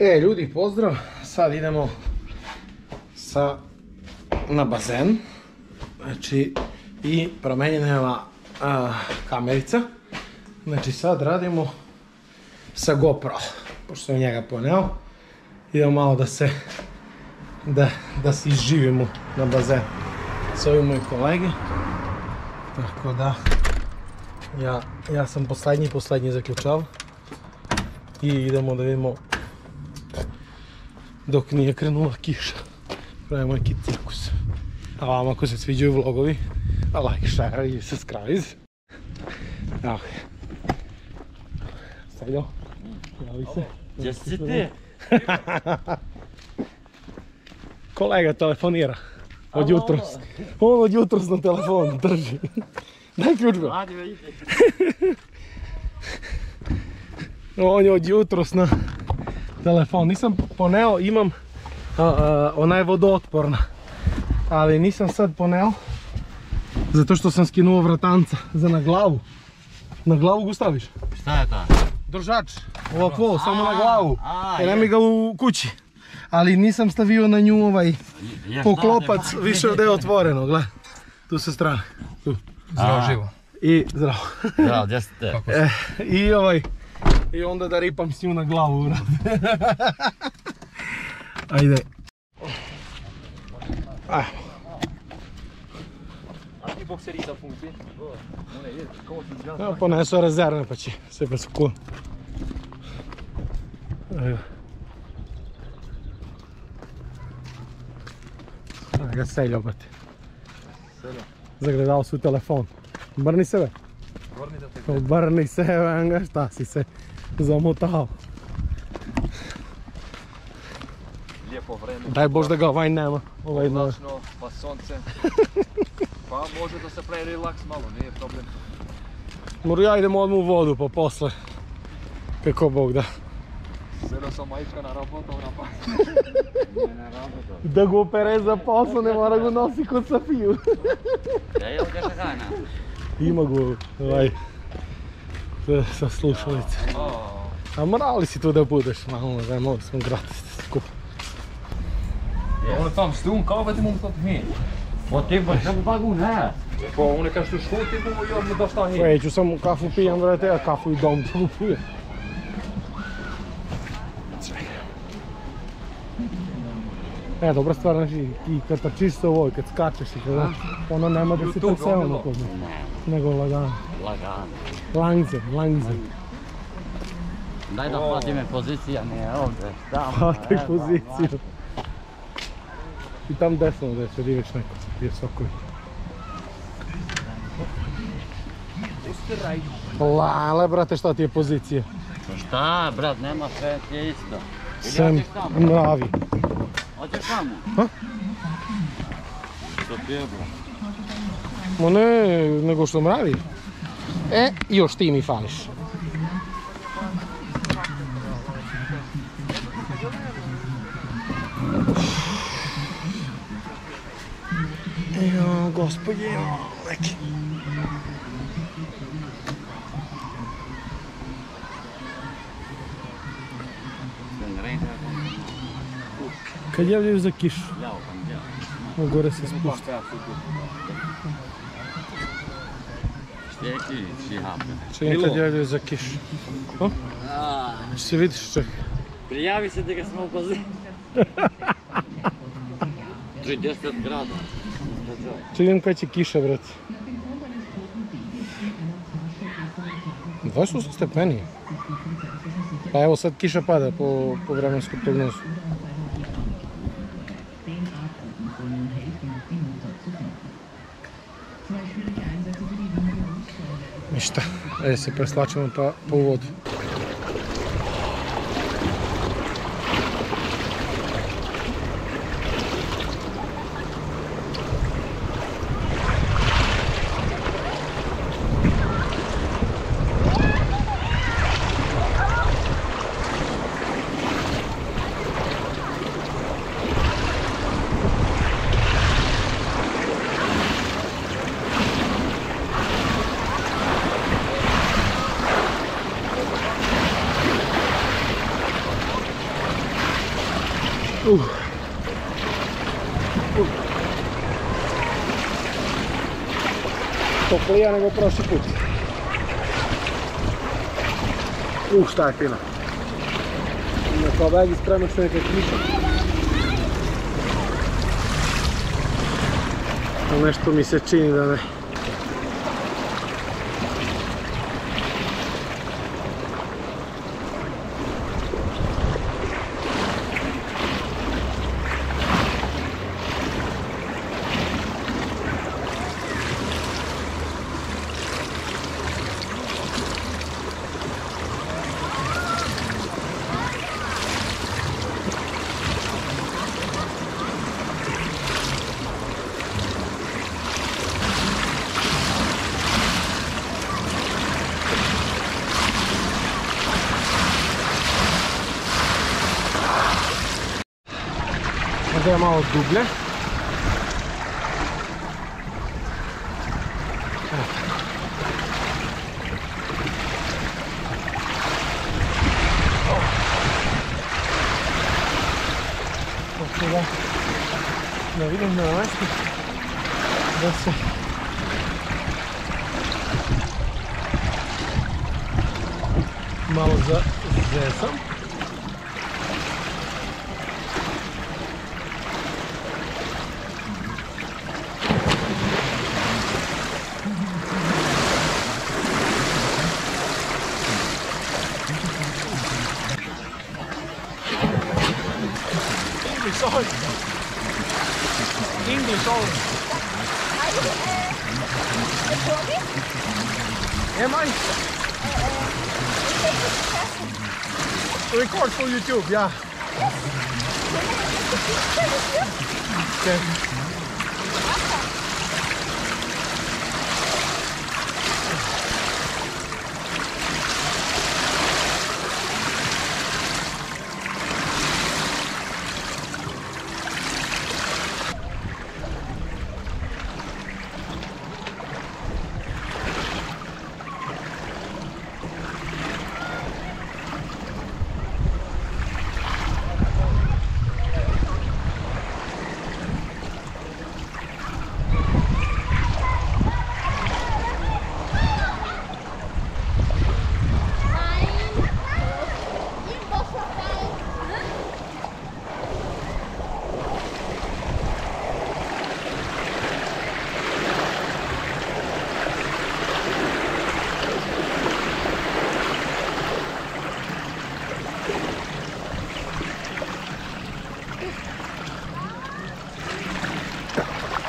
Ljudi, pozdrav, sad idemo na bazen, znači i promenjena je ova kamerica, znači sad radimo sa GoPro, pošto sam njega poneo, idemo malo da se izživimo na bazen s ovim moji kolege, tako da ja sam poslednji zaključao i idemo da vidimo dok nije krenula kiša. Pravimo neki cirkus. A vam ako se sviđaju vlogovi, like, share i subscribe. Evo. Stajdo, javi se. Gdje si ti? Kolega telefonira. Od jutros. On od jutros na telefonu drži. Daj ključ go. On je od jutros na telefon. Nisam poneo, imam ona je vodootporna, ali nisam sad poneo zato što sam skinuo vratanca za na glavu. Na glavu ga staviš? Šta je to? Držač, ovako, samo na glavu, jer nema ga u kući. Ali nisam stavio na nju poklopac, više ovdje je otvoreno, gledaj. Tu sa strane. Zdravo živo. I zdravo. Zdravo, gdje ste? I onda da ripam s nju na glavu. Ajde. Ajmo. Evo ponesu rezervne pa će sve pa su cool. Ajde ga selja obati. Zagledao su telefon. Obrni se, be. Obrni se, venga, šta si se zamotao. Lijepo vreme. Daj Bož da ga ovaj nema. Oblačno, pa sonce. Pa može da se pravi relaks malo, nije problem. Moru ja idem odmah u vodu pa posle. Kako Bog da. Sedao sam majka na работу na pas. Da go opere za posao, ne mora go nosi kod Safiju. Jel ga šagana? Ima go sa slušalice. A morali si tu da budeš, malo da mogli smo gratis skup. Hon är framstående, vad vet du om sånt här? Vad det var som vagon här? Hon är kanske skjut i och gör med dasta här. Ja ću samo kafu pijem, vrate, ja kafu i dom ću pijem. Dobra stvar, znači, i kad trčiš se ovoj, kad skačeš i kada, ono nema da se preseo na kod nego lagano. Lagano. Langze. Daj da plati me pozicija, nije ovdje. Plati poziciju. I tam desno gdje će diveć neko, gdje je sokovi. Lale, brate, šta ti je pozicija? Šta, brat, nema sve, ti je isto. Sem mravi. Hoćeš tamo? Ha? Što ti je, bro? Ma ne, nego što mravi. Još ti mi fališ. Gospodje, neki. Kad javljaju za kišu? U gore se spušta. Čekaj kad javljaju za kišu. Se vidiš, čekaj. Prijavi se da ga smo u bazenu. 30 grada. Čekaj kada će kiša, brate. 28 stepeni. Pa evo sad kiša pada po vremenskom prognozu. Ništa, ajde se preslačimo pa u vodu. Toplija nego prošli put. Šta je fino. Kao vegi spremno što neke kiše. Nešto mi se čini da ne. Ovdje je malo dublje. Da vidim na mjestu da se malo zezam. English only. Am I? Record for YouTube, yeah. Okay.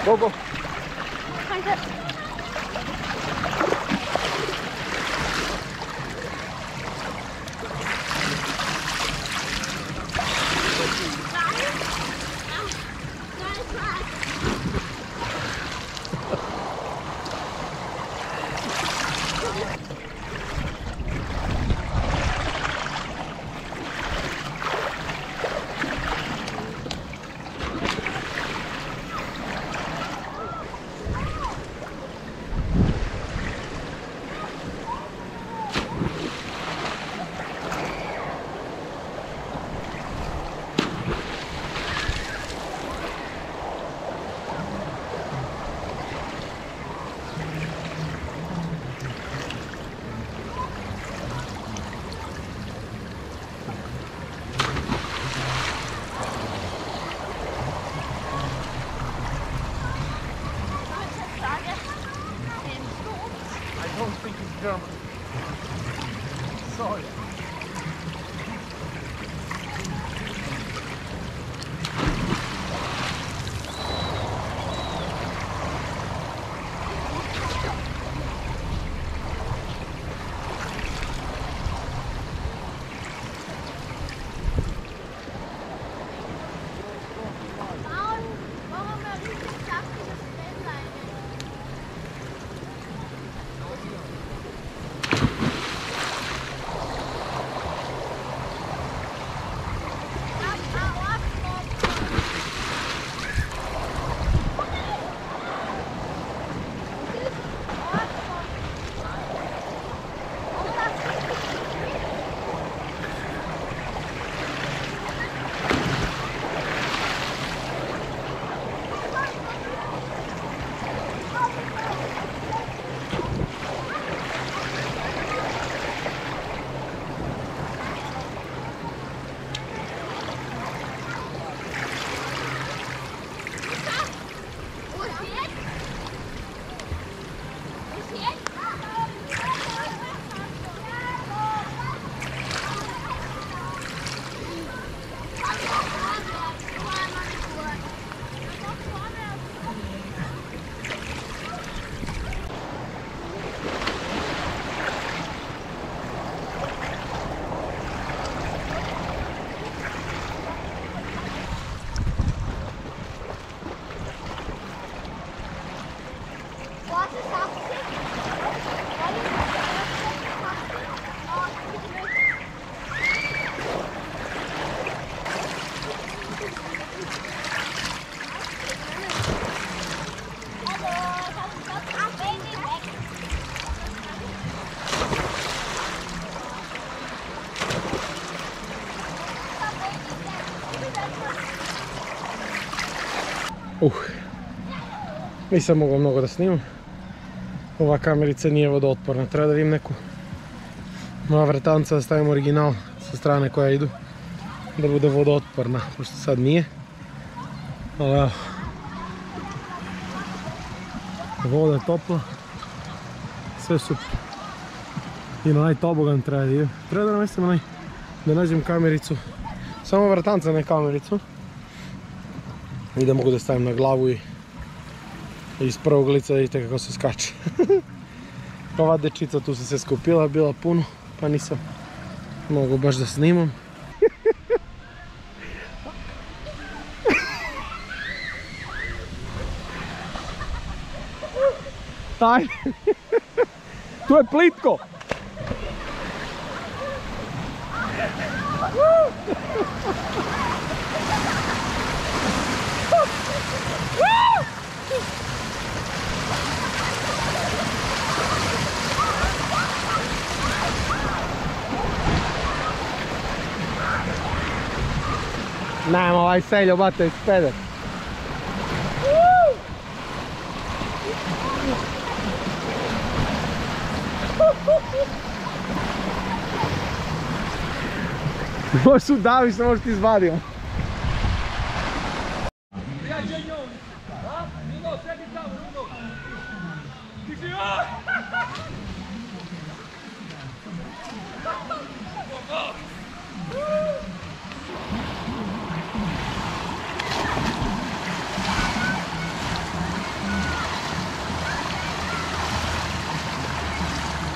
Go, go. I don't speak German. Sorry. Nisam mogao mnogo da snimam. Ova kamerica nije vodootporna, treba da vidim neku nova vratanca da stavim original sa strane koja idu, da bude vodootporna, pošto sad nije. Ali evo, voda je topla, sve super. I na onaj tobogan treba da idem. Treba da namestim onaj, da nađem kamericu, samo vratanca, ne kamericu. I da mogu da stavim na glavu i iz prvog lica da vidite kako se skače. Ova dečica tu se skupila, bila puno, pa nisam mogu baš da snimam. Ajde, tu je plitko! Nemam ovaj seljo, bate, speder. Možeš udaviš, ne možeš ti izvadio.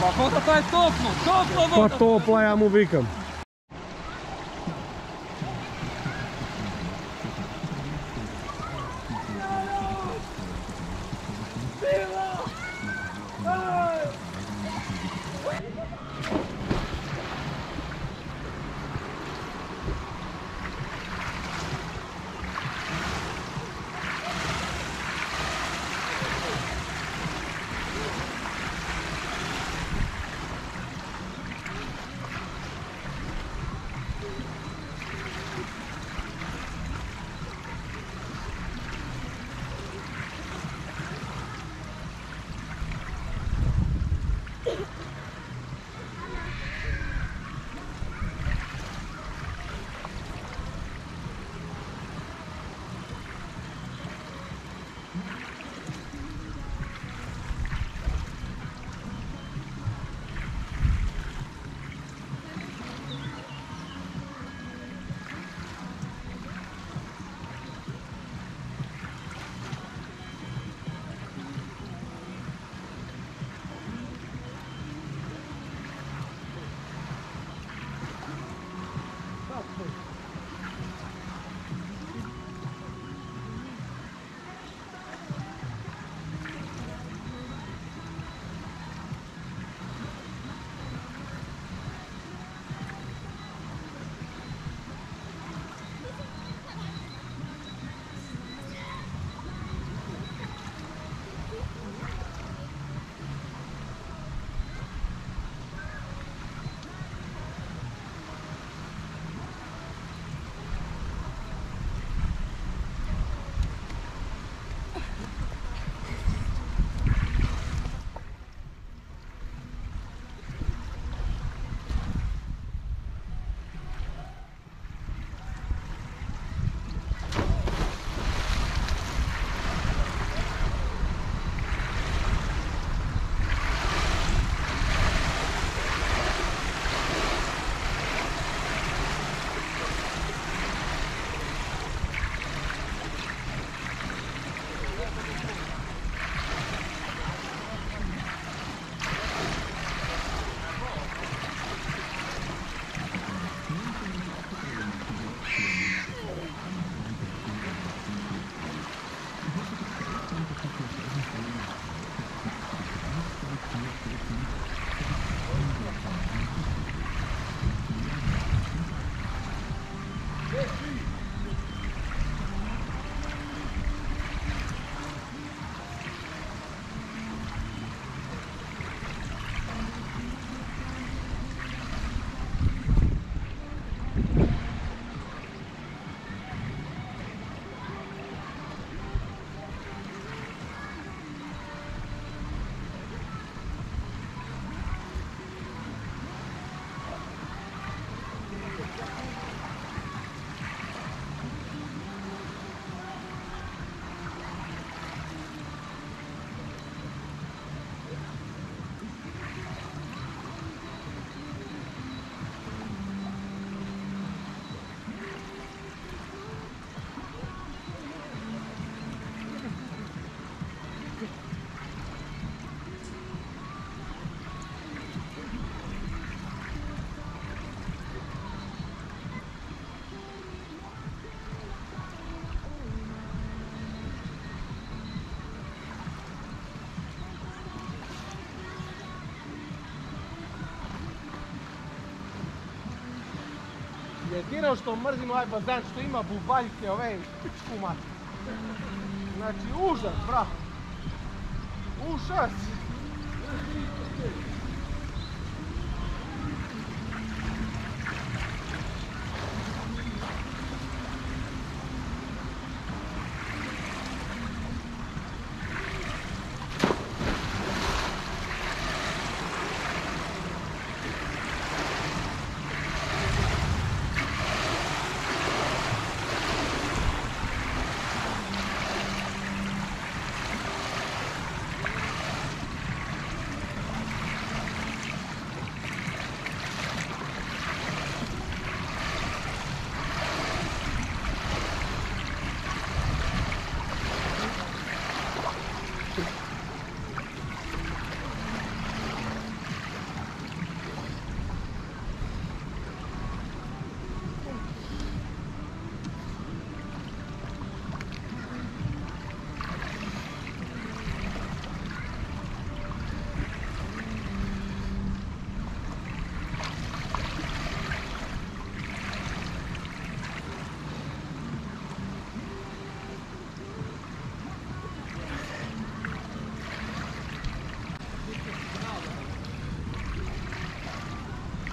Pa voda to je toplo, toplo voda! Pa topla, ja mu vikam. Jedino što mrzim ovaj bazen što ima bubaljke ove pičku mati. Znači užas, bra. Užas.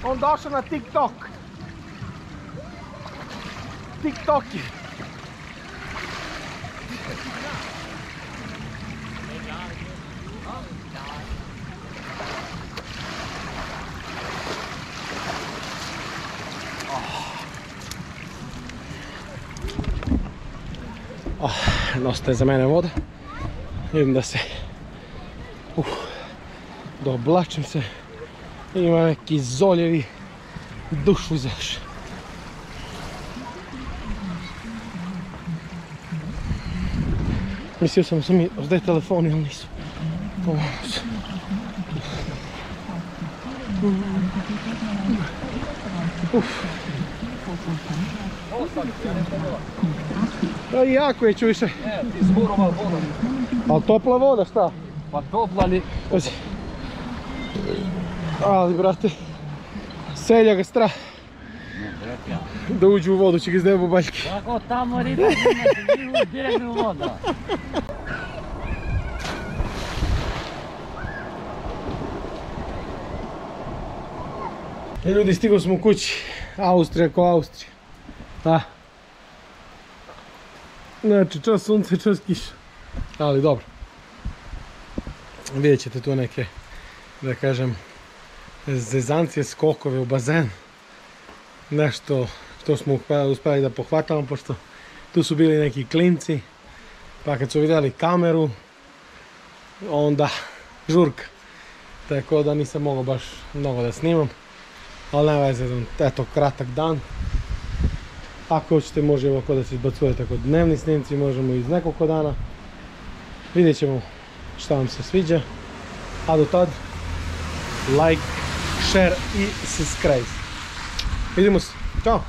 On došao na TikTok. TikTok je. Dosta je za mene voda. Vidim da se doblačim se. Ima neki zoljevi dušu izaš. Mislio sam da su mi ozdaj telefoni, ali nisu. Jako je čuviše. Ti zmurova voda. Ali topla voda, šta? Pa topla li... Ali, brate, selja ga strah da uđu u vodu, će ga izdebu baljke. Kako tamo riba imate, direktno u voda. Ljudi, stigao smo u kući. Austrija ko Austrija. Znači, čas sunce, čas kiša. Ali dobro. Vidjet ćete tu neke, da kažem, zezancije, skokove u bazen. Nešto što smo uspjeli da pohvatamo, pošto tu su bili neki klinci. Pa kad su vidjeli kameru, onda žurka. Tako da nisam mogao baš mnogo da snimam. Ali nema veze, eto, kratak dan. Ako hoćete, može ovako da se izbacuje tako dnevni snimci, možemo iz nekoliko dana. Vidjet ćemo šta vam se sviđa. A do tad, like, share i subscribe. Vidimo se. Ćao!